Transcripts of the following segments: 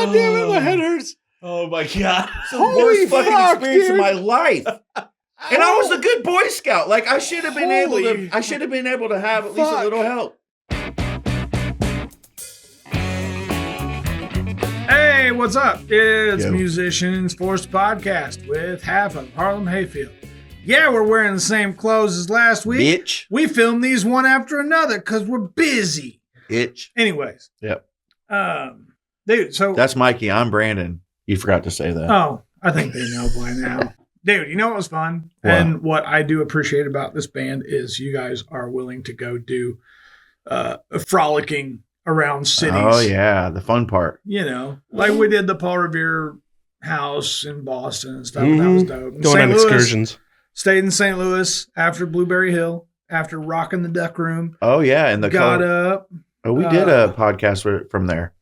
God damn it, my head hurts. Oh my God. It's the worst fucking experience of my life. And I was a good Boy Scout. Like I should have been able to have at least a little help. Hey, what's up? It's Musicians Force Podcast with half of Harlem Hayfield. Yeah, we're wearing the same clothes as last week. Bitch. We filmed these one after another because we're busy. Itch. Anyways. Yep. Dude, so... That's Mikey. I'm Brandon. You forgot to say that. Oh, I think they know by now. Dude, you know what was fun? What? And what I do appreciate about this band is you guys are willing to go do frolicking around cities. Oh, yeah. The fun part. You know, like we did the Paul Revere house in Boston and stuff. That was dope. Going on excursions. Stayed in St. Louis after Blueberry Hill, after rocking the Duck Room. Oh, yeah. And got up. Oh, we did a podcast from there.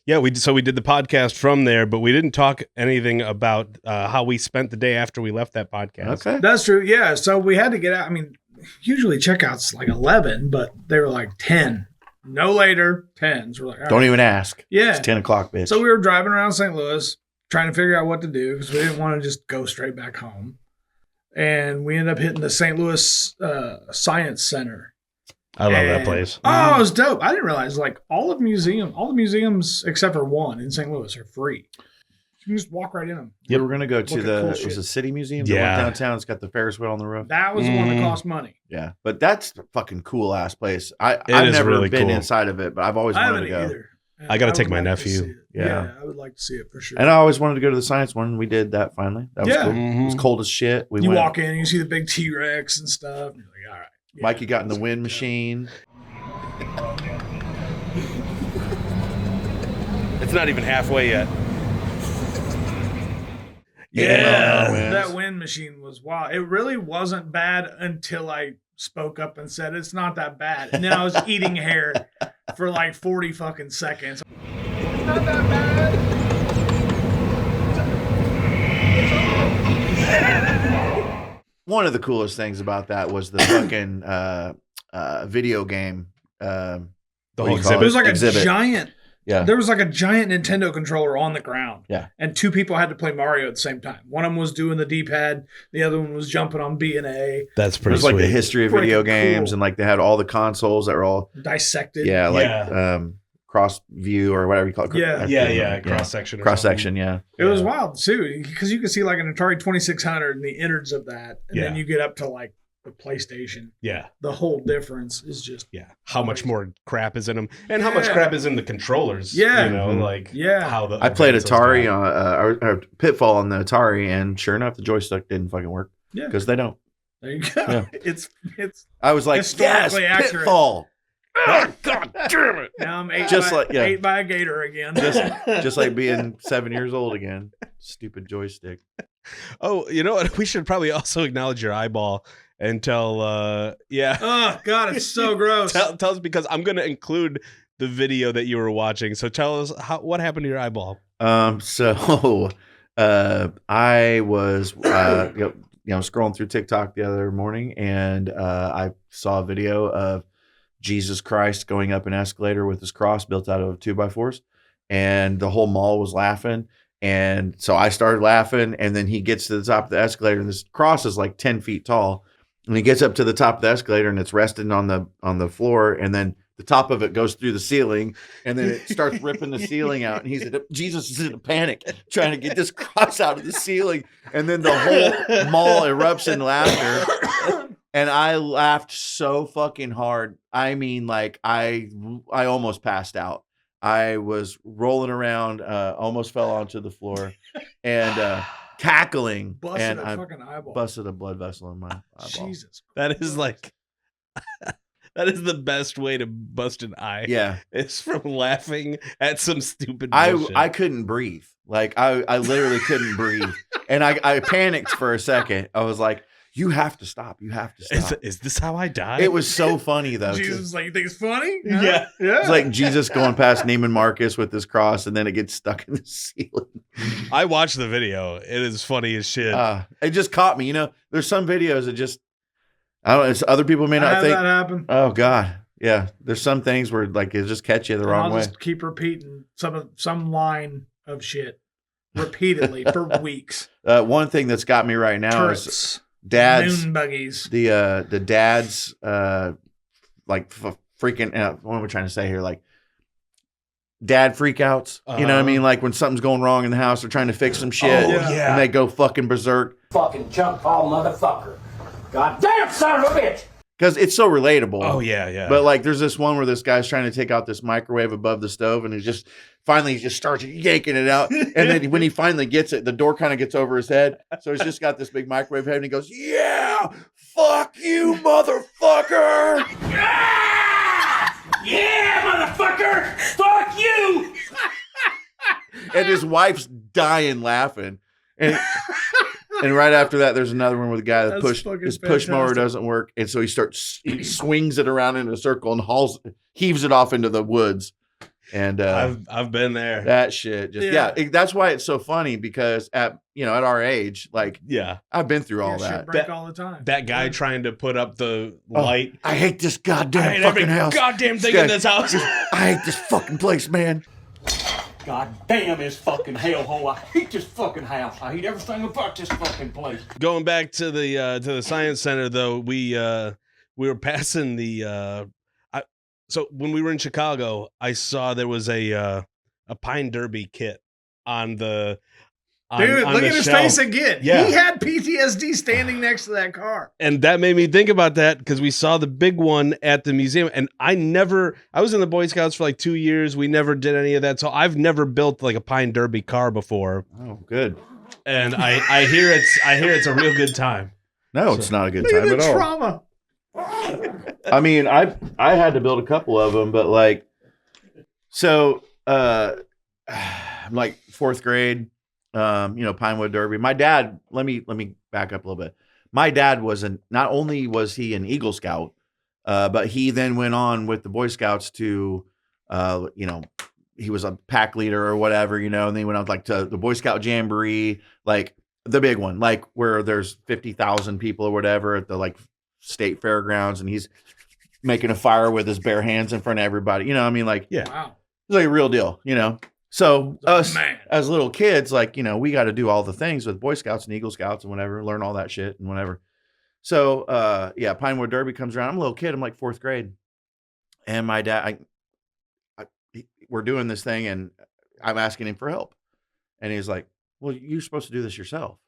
Yeah, we did the podcast from there, but we didn't talk anything about how we spent the day after we left that podcast. Okay. That's true. Yeah. So we had to get out. I mean, usually checkout's like 11, but they were like 10. No later, 10. So we're like, all Don't right. even ask. Yeah. It's 10 o'clock, bitch. So we were driving around St. Louis trying to figure out what to do because we didn't want to just go straight back home. And we ended up hitting the St. Louis Science Center. I love that place. Oh, it was dope. I didn't realize like all the museums except for one in St. Louis are free. You can just walk right in them. Yeah, we're going to go to cool it was a city museum. Yeah. The one downtown. It's got the Ferris wheel on the roof. That was the one that cost money. Yeah, but that's a fucking cool ass place. I've is never really been cool. inside of it, but I've always I wanted to haven't go. either. I gotta would take my like to nephew. see it. Yeah. I would like to see it for sure. And I always wanted to go to the science one. We did that finally. That was cool. It was cold as shit. We you went. walk in and you see the big T-Rex and stuff. And you're like, all right. Yeah, Mikey got in the wind machine. It's not even halfway yet. Yeah. that wind machine was wild. It really wasn't bad until I spoke up and said it's not that bad. And then I was eating hair for like 40 fucking seconds. It's not that bad. One of the coolest things about that was the fucking video game. The what whole do you call It was like Exhibit. a giant. Yeah. There was like a giant Nintendo controller on the ground. Yeah. And two people had to play Mario at the same time. One of them was doing the D-pad. The other one was jumping on B and A. That's It pretty was like sweet. the history of video games, and like they had all the consoles that were all Dissected. cross view or whatever you call it. Yeah. Cross section. Cross section. Yeah. It was wild too, because you could see like an Atari 2600 and the innards of that, and then you get up to like the PlayStation. Yeah. The whole difference is just How much more crap is in them, and how much crap is in the controllers? Yeah. You know, like how the I played Atari on. or Pitfall on the Atari, and sure enough, the joystick didn't fucking work. Yeah. Because they don't. There you go. Yeah. It's I was like, yes, historically accurate. Pitfall. Oh, God damn it! Now I'm ate Just by, like- yeah. ate by a gator again. Just like being 7 years old again. Stupid joystick. Oh, you know what? We should probably also acknowledge your eyeball and tell. Oh God, it's so gross. Tell us, because I'm going to include the video that you were watching. So tell us what happened to your eyeball. So I was scrolling through TikTok the other morning, and I saw a video of Jesus Christ going up an escalator with his cross built out of 2x4s, and the whole mall was laughing. And so I started laughing, and then he gets to the top of the escalator, and this cross is like 10 feet tall, and he gets up to the top of the escalator, and it's resting on the floor, and then the top of it goes through the ceiling, and then it starts ripping the ceiling out, and Jesus is in a panic trying to get this cross out of the ceiling, and then the whole mall erupts in laughter. And I laughed so fucking hard. I mean, like I almost passed out. I was rolling around, almost fell onto the floor, and cackling. Busted and a I fucking eyeball. busted a blood vessel in my eyeball. Jesus. That is like. That is the best way to bust an eye. Yeah. It's from laughing at some stupid bullshit. I couldn't breathe. Like I literally couldn't breathe. And I panicked for a second. I was like, you have to stop. You have to stop. Is this how I die? It was so funny though. Jesus was like, you think it's funny? Huh? Yeah. It's like Jesus going past Neiman Marcus with his cross, and then it gets stuck in the ceiling. I watched the video. It is funny as shit. It just caught me. You know, there's some videos that just, I don't know. Other people may not think. That happen. Oh God, Yeah, there's some things where like it just catch you the And wrong I'll way. just keep repeating some line of shit repeatedly for weeks. One thing that's got me right now is Turrets, dads, noon buggies. the dads, like freaking. What am I trying to say here? Like dad freakouts. You know what I mean? Like when something's going wrong in the house, they're trying to fix some shit, yeah. and they go fucking berserk. Fucking chunk ball motherfucker. God damn son of a bitch. Because it's so relatable. Oh yeah. But like, there's this one where this guy's trying to take out this microwave above the stove, and he just starts yanking it out. And then when he finally gets it, the door kind of gets over his head. So he's just got this big microwave head, and he goes, "Yeah, fuck you, motherfucker." Yeah, motherfucker. Fuck you. And his wife's dying laughing. And right after that, there's another one where the guy that his push mower doesn't work, and so he swings it around in a circle and heaves it off into the woods. And I've been there. That shit, that's why it's so funny, because at our age, like I've been through all that. Shit break all the time. That guy trying to put up the light. I hate this goddamn fucking house. Goddamn thing in this house. I hate this fucking place, man. God damn this fucking hellhole. I hate this fucking house. I hate everything about this fucking place. Going back to the science center though, we were passing the so when we were in Chicago, I saw there was a Pine Derby kit on the Dude, on look the at his shelf. face again. Yeah. He had PTSD standing next to that car. And that made me think about that, because we saw the big one at the museum, and I was in the Boy Scouts for like 2 years. We never did any of that. So I've never built like a Pine Derby car before. Oh, good. And I hear it's a real good time. No, it's not a good Look time at at the all. trauma. I mean, I had to build a couple of them, but like, so I'm like 4th grade, Pinewood Derby. My dad, let me back up a little bit. My dad not only was he an Eagle Scout, but he then went on with the Boy Scouts to, he was a pack leader or whatever, and then he went out like to the Boy Scout Jamboree, like the big one, like where there's 50,000 people or whatever at the like state fairgrounds, and he's making a fire with his bare hands in front of everybody. Like, Wow. it's like a real deal, So us Man. as little kids, like, we got to do all the things with Boy Scouts and Eagle Scouts and whatever, learn all that shit and whatever. So, Pinewood Derby comes around. I'm a little kid. I'm like 4th grade. And my dad, we're doing this thing, and I'm asking him for help. And he's like, well, you're supposed to do this yourself.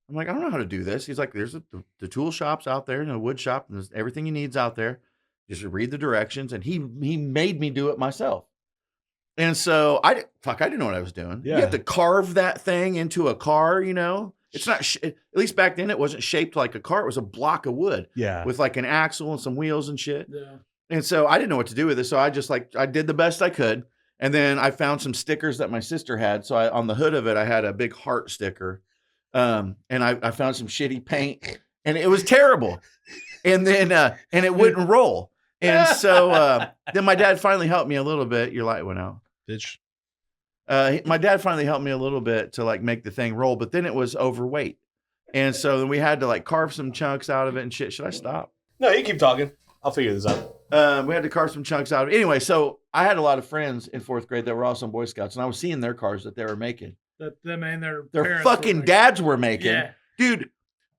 I'm like, I don't know how to do this. He's like, there's the tool shops out there, the wood shop, and there's everything he needs out there. Just read the directions. And he made me do it myself. And so I didn't know what I was doing. Yeah. You have to carve that thing into a car, It's not, at least back then, it wasn't shaped like a car. It was a block of wood. Yeah. With like an axle and some wheels and shit. Yeah. And so I didn't know what to do with it. So I just I did the best I could. And then I found some stickers that my sister had. So on the hood of it, I had a big heart sticker. And I found some shitty paint, and it was terrible. And then, and it wouldn't roll. And so then my dad finally helped me a little bit. Your light went out. Bitch. My dad finally helped me a little bit to like make the thing roll, but then it was overweight. And so then we had to like carve some chunks out of it and shit. Should I stop? No, you keep talking. I'll figure this out. We had to carve some chunks out of it. Anyway, so I had a lot of friends in 4th grade that were also in Boy Scouts, and I was seeing their cars that they were making. That them and their Their parents fucking were dads were making. Yeah. Dude,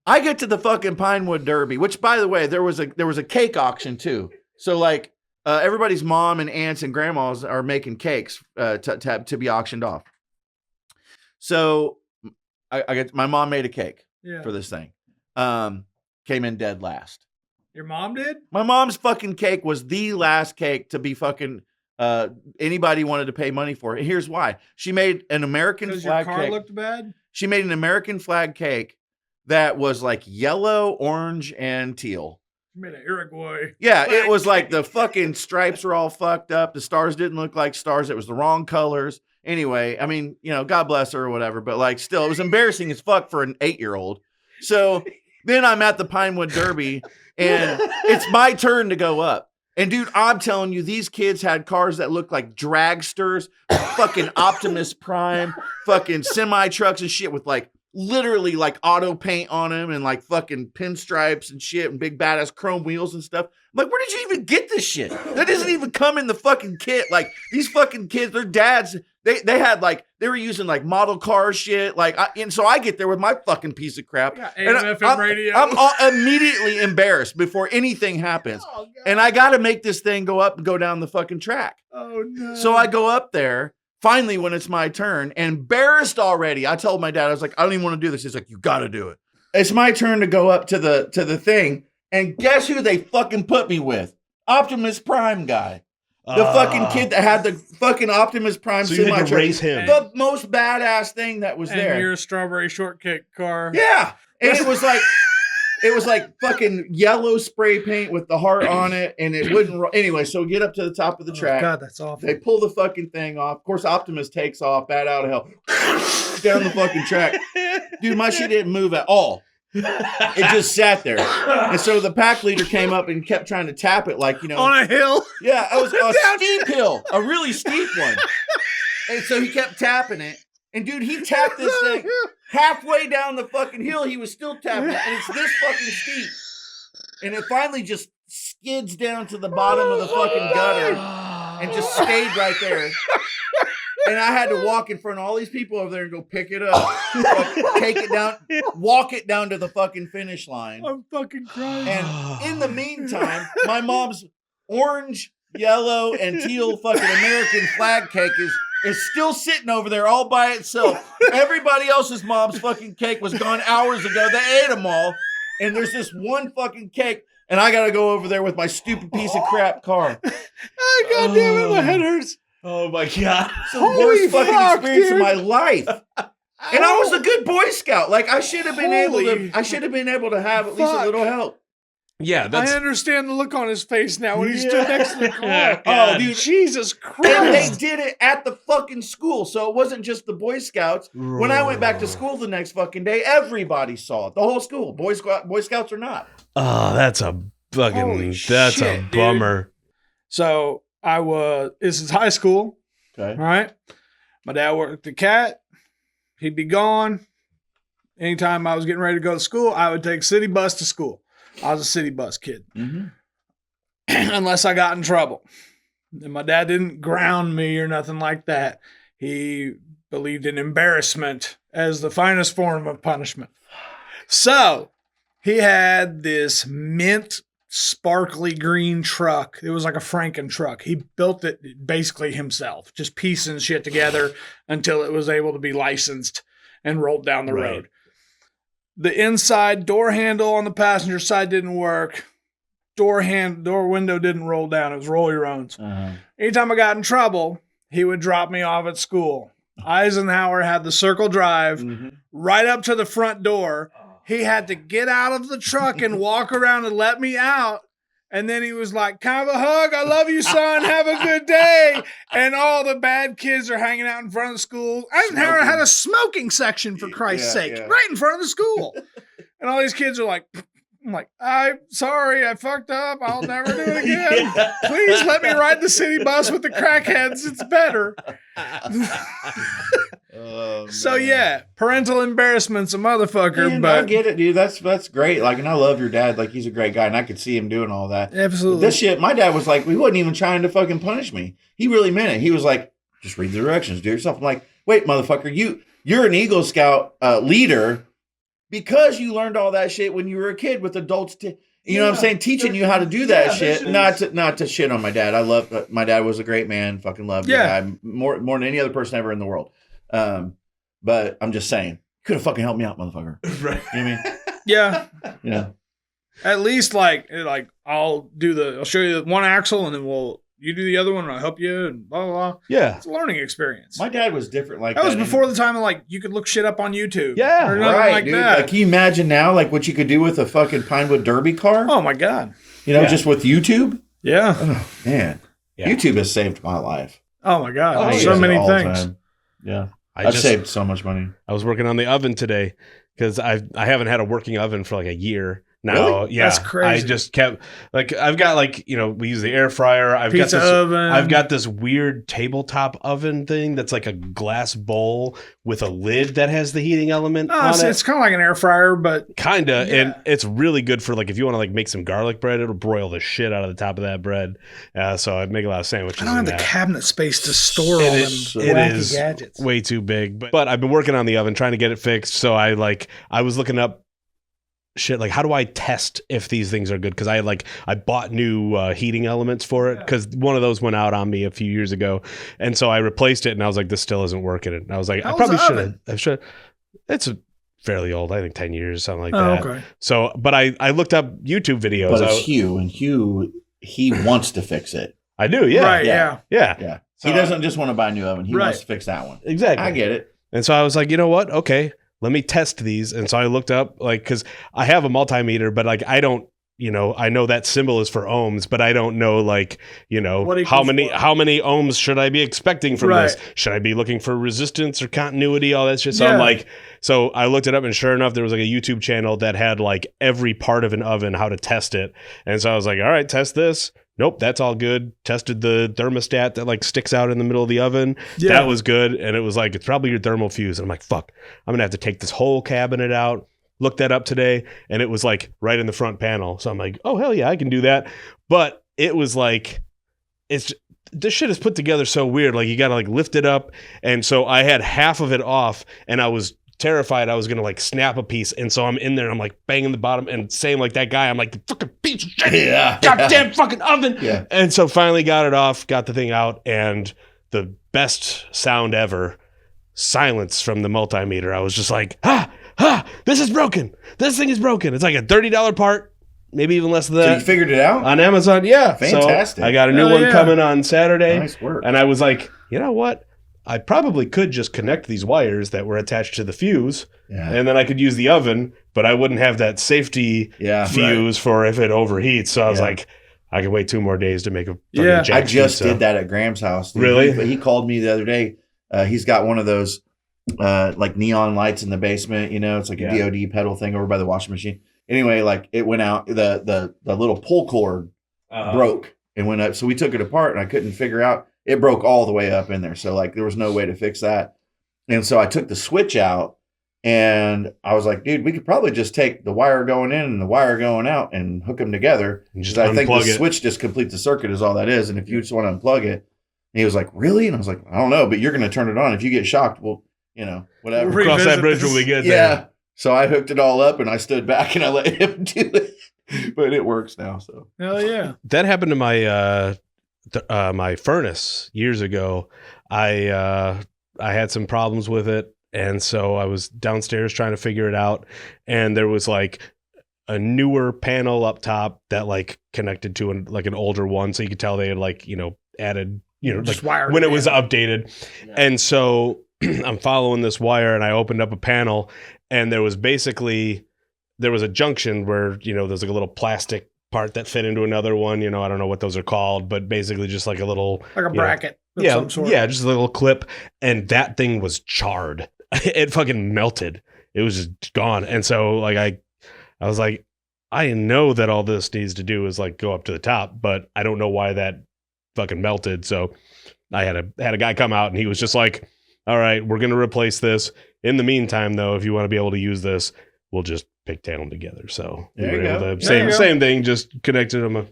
I get to the fucking Pinewood Derby, which by the way, there was a cake auction too. So like everybody's mom and aunts and grandmas are making cakes to be auctioned off. So my mom made a cake for this thing. Came in dead last. Your mom did? My mom's fucking cake was the last cake to be fucking anybody wanted to pay money for it. Here's why. She made an American Because flag your car cake. looked bad? She made an American flag cake that was like yellow, orange, and teal. She made an Uruguay. Yeah, flag it was like cake. the fucking stripes were all fucked up. The stars didn't look like stars. It was the wrong colors. Anyway, I mean, God bless her or whatever, but like still, it was embarrassing as fuck for an 8-year-old. So then I'm at the Pinewood Derby, and it's my turn to go up. And dude, I'm telling you, these kids had cars that looked like dragsters, fucking Optimus Prime, fucking semi trucks and shit with like literally like auto paint on them and like fucking pinstripes and shit and big badass chrome wheels and stuff. I'm like, where did you even get this shit? That doesn't even come in the fucking kit. Like these fucking kids, their dads, they had like, they were using like model car shit. Like, and so I get there with my fucking piece of crap. Yeah, And AM/FM radio. I'm immediately embarrassed before anything happens. Oh, God. And I got to make this thing go up and go down the fucking track. Oh no. So I go up there finally when it's my turn, embarrassed already. I told my dad, I was like, I don't even want to do this. He's like, you got to do it. It's my turn to go up to the thing. And guess who they fucking put me with? Optimus Prime guy. The fucking kid that had the fucking Optimus Prime. So you had to semi-truck. raise him. The most badass thing that was and there. your strawberry shortcake car. Yeah. And it was like fucking yellow spray paint with the heart on it, and it wouldn't anyway, so we get up to the top of the track. God, that's awful. They pull the fucking thing off. Of course, Optimus takes off, bat out of hell, down the fucking track. Dude, my shit didn't move at all. It just sat there. And so the pack leader came up and kept trying to tap it like, on a hill. Yeah, it was a steep hill, a really steep one. And so he kept tapping it. And dude, he tapped this thing halfway down the fucking hill. He was still tapping it, and it's this fucking steep. And it finally just skids down to the bottom of the fucking gutter and just stayed right there. And I had to walk in front of all these people over there and go pick it up, take it down, walk it down to the fucking finish line. I'm fucking crying. And in the meantime, my mom's orange, yellow, and teal fucking American flag cake is still sitting over there all by itself. Everybody else's mom's fucking cake was gone hours ago. They ate them all. And there's this one fucking cake, and I got to go over there with my stupid piece of crap car. Oh, God damn it, my head hurts. Oh my God. It's the worst fucking experience of my life. And I was a good Boy Scout. Like I should have been able to have at least a little help. Yeah, that's I understand the look on his face now when he stood next to the car. Oh, dude. Jesus And they Christ. did it at the fucking school. So it wasn't just the Boy Scouts. When I went back to school the next fucking day, everybody saw it. The whole school, Boy Scouts or not. Oh, that's a fucking Holy that's shit, a dude. bummer. So this is high school, Okay. right? My dad worked at the Cat. He'd be gone. Anytime I was getting ready to go to school, I would take city bus to school. I was a city bus kid. Mm-hmm. Unless I got in trouble. And my dad didn't ground me or nothing like that. He believed in embarrassment as the finest form of punishment. So he had this mint sparkly green truck. It was like a Franken truck. He built it basically himself, just piecing shit together until it was able to be licensed and rolled down the road. The inside door handle on the passenger side didn't work. Door window didn't roll down. It was roll your owns. Uh-huh. Anytime I got in trouble, he would drop me off at school. Eisenhower had the circle drive right up to the front door. He had to get out of the truck and walk around and let me out. And then he was like, kind of a hug. I love you, son. Have a good day. And all the bad kids are hanging out in front of the school. Eisenhower had a smoking section, for Christ's sake, right in front of the school. And all these kids are like, I'm like, I'm sorry, I fucked up. I'll never do it again. Please let me ride the city bus with the crackheads. It's better. So yeah, parental embarrassment's a motherfucker. Man, but I get it, dude. That's great. Like, and I love your dad. Like, he's a great guy, and I could see him doing all that. Absolutely. This shit, my dad was like, he wasn't even trying to fucking punish me. He really meant it. He was like, just read the directions, do it yourself. I'm like, wait, motherfucker, you're an Eagle Scout leader because you learned all that shit when you were a kid with adults. You know what I'm saying? Teaching you how to do that shit. Not to shit on my dad. I love my dad was a great man. Fucking loved the guy more than any other person ever in the world. But I'm just saying, could have fucking helped me out, motherfucker. Right. You know what I mean? Yeah. You know. At least like I'll show you one axle and then you do the other one and I'll help you and blah, blah, blah. Yeah. It's a learning experience. My dad was different like that. that was before the time of like, you could look shit up on YouTube. Yeah. Or nothing right, like dude. that. Like, can you imagine now, like, what you could do with a fucking Pinewood Derby car? Oh my God. You know, just with YouTube? Yeah. Oh, man. Yeah. YouTube has saved my life. Oh my God. I There's use so it many all the things. time. Yeah. I I've saved so much money. was working on the oven today because I haven't had a working oven for like a year. No, Really? yeah, That's crazy. I just kept like I've got like we use the air fryer. I've Pizza got this. oven. I've got this weird tabletop oven thing that's like a glass bowl with a lid that has the heating element on it. It's kind of like an air fryer, but Kinda, Yeah. and it's really good for like if you want to like make some garlic bread, it'll broil the shit out of the top of that bread. So I'd make a lot of sandwiches. I don't have in the that. cabinet space to store all It them is- it wacky is gadgets. way too big. But I've been working on the oven, trying to get it fixed. So I was looking up shit like how do I test if these things are good? Because I bought new heating elements for it because one of those went out on me a few years ago, and so I replaced it, and I was like, this still isn't working. And I was like, How I old's probably the should have. oven? I should. It's fairly old. I think 10 years, something like Oh, that. okay. So, but I looked up YouTube videos. But it's Hugh, and Hugh, he wants to fix it. I do, yeah, Right, Yeah. yeah. yeah, Yeah. So He doesn't just want to buy a new oven. He Right. wants to fix that one. exactly. I get it. And so I was like, you know what? Okay, let me test these. And so I looked up, like, because I have a multimeter, but like I don't, I know that symbol is for ohms, but I don't know, like, What how equals many what? how many ohms should I be expecting from Right. this? Should I be looking for resistance or continuity, all that shit? So Yeah. I'm like, so I looked it up, and sure enough, there was like a YouTube channel that had like every part of an oven, how to test it. And so I was like, all right, test this. Nope, that's all good. Tested the thermostat that like sticks out in the middle of the oven. Yeah. That was good. And it was like, it's probably your thermal fuse. And I'm like, fuck, I'm gonna have to take this whole cabinet out. Looked that up today, and it was like right in the front panel. So I'm like, oh hell yeah, I can do that. But it was like, this shit is put together so weird. Like you gotta like lift it up. And so I had half of it off, and I was terrified I was gonna like snap a piece. And so I'm in there and I'm like banging the bottom and saying like that guy, I'm like, the fucking piece of shit. Yeah. Goddamn fucking oven. Yeah. And so finally got it off, got the thing out, and the best sound ever, silence from the multimeter. I was just like, this is broken. This thing is broken. It's like a $30 part, maybe even less than So that. you figured it out? On Amazon, yeah. Fantastic. So I got a new Hell one yeah. coming on Saturday. Nice work. And I was like, you know what? I probably could just connect these wires that were attached to the fuse, Yeah. and then I could use the oven, but I wouldn't have that safety Yeah. fuse for if it overheats. So I was Yeah. like, I can wait 2 more days to make a fucking Yeah. jack I just pizza. did that at Graham's house. dude. Really? But he called me the other day. He's got one of those like neon lights in the basement. It's like a Yeah. DOD pedal thing over by the washing machine. Anyway, like it went out. The little pull cord broke and went up. So we took it apart, and I couldn't figure out. It broke all the way up in there. So like there was no way to fix that. And so I took the switch out, and I was like, dude, we could probably just take the wire going in and the wire going out and hook them together. And just Because I think the unplug it. switch just completes the circuit is all that is. And if you just want to unplug it, and he was like, really? And I was like, I don't know, but you're going to turn it on. If you get shocked, well, whatever. Re- Cross that revisit bridge when we this. get there. Yeah. So I hooked it all up, and I stood back and I let him do it. But it works now. So Hell yeah. That happened to my my furnace years ago. I had some problems with it, and so I was downstairs trying to figure it out, and there was like a newer panel up top that like connected to an older one, so you could tell they had added Just like wired when it it was in. updated. And so I'm following this wire, and I opened up a panel, and there was a junction where there's like a little plastic part that fit into another one. I don't know what those are called, but basically just like a little Like a know, bracket of yeah, some sort. yeah, just a little clip, and that thing was charred. It fucking melted. It was just gone. And so like I was like, I know that all this needs to do is like go up to the top, but I don't know why that fucking melted. So I had a guy come out, and he was just like, all right, we're gonna replace this. In the meantime, though, if you want to be able to use this, we'll just pigtail them together. So we There were you able go. to There you go. same thing, just connected them.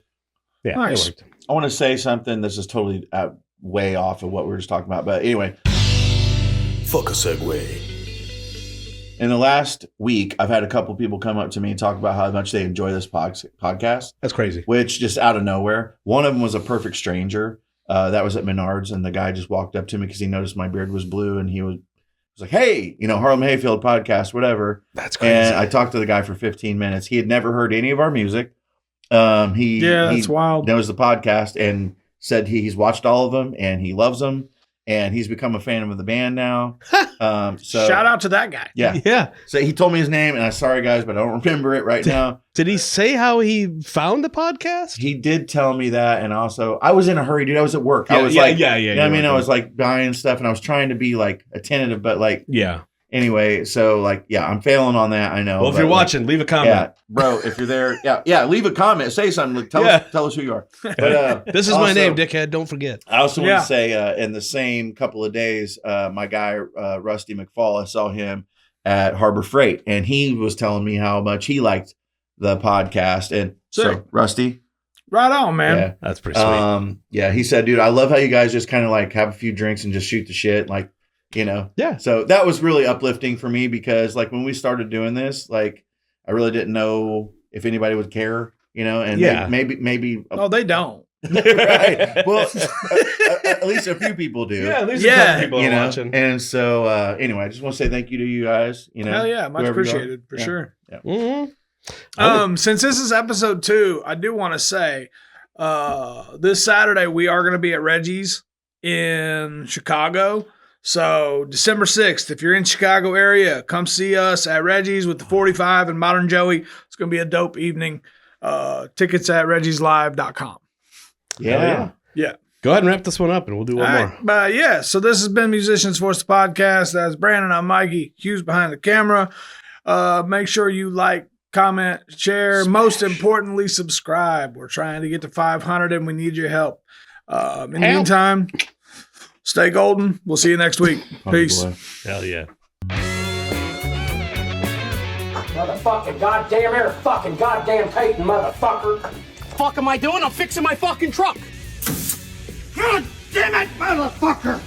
Yeah, Nice. it worked. I want to say something that's just totally way off of what we were just talking about. But anyway, Fuck a segue. in the last week, I've had a couple people come up to me and talk about how much they enjoy this podcast, That's crazy. which just out of nowhere. One of them was a perfect stranger. That was at Menards, and the guy just walked up to me because he noticed my beard was blue, and he was like, hey, Harlem Hayfield podcast, whatever. That's crazy. And I talked to the guy for 15 minutes. He had never heard any of our music. He That's wild. knows the podcast and said he's watched all of them and he loves them, and he's become a fan of the band now. So Shout out to that guy. Yeah. Yeah. So he told me his name, and I'm sorry guys, but I don't remember it right now. Did he say how he found the podcast? He did tell me that, and also I was in a hurry, dude. I was at work. I was yeah. you know what I mean, I you're was like buying stuff, and I was trying to be like attentive, but like yeah. Anyway, so like, yeah, I'm failing on that. I know. Well, if but, you're like, watching, leave a comment. yeah, bro, if you're there, yeah, leave a comment, say something. Tell us who you are. But This is my name, dickhead. Don't forget. I also want to say, in the same couple of days, my guy Rusty McFall, I saw him at Harbor Freight, and he was telling me how much he liked the podcast. And so, Rusty, right on, man. Yeah, that's pretty sweet. Yeah, he said, dude, I love how you guys just kind of like have a few drinks and just shoot the shit, like. Yeah. So that was really uplifting for me because like when we started doing this, like I really didn't know if anybody would care, and maybe. Oh, they don't. Right. Well, at least a few people do. Yeah, at least a couple people are watching. And so anyway, I just want to say thank you to you guys. Hell yeah, much appreciated for sure. Yeah. Mm-hmm. Since this is episode 2, I do want to say this Saturday we are going to be at Reggie's in Chicago. So December 6th, if you're in Chicago area, come see us at Reggie's with the 45 and Modern Joey. It's going to be a dope evening. Tickets at reggieslive.com. Yeah. Go ahead and wrap this one up and we'll do one more. But yeah, so this has been Musicians Force the Podcast. That's Brandon. I'm Mikey. Hughes behind the camera. Make sure you like, comment, share. Most importantly, subscribe. We're trying to get to 500 and we need your help. In the meantime, stay golden. We'll see you next week. Peace. Hell yeah. Motherfucking goddamn air fucking goddamn hating motherfucker. Fuck am I doing? I'm fixing my fucking truck. God damn it, motherfucker!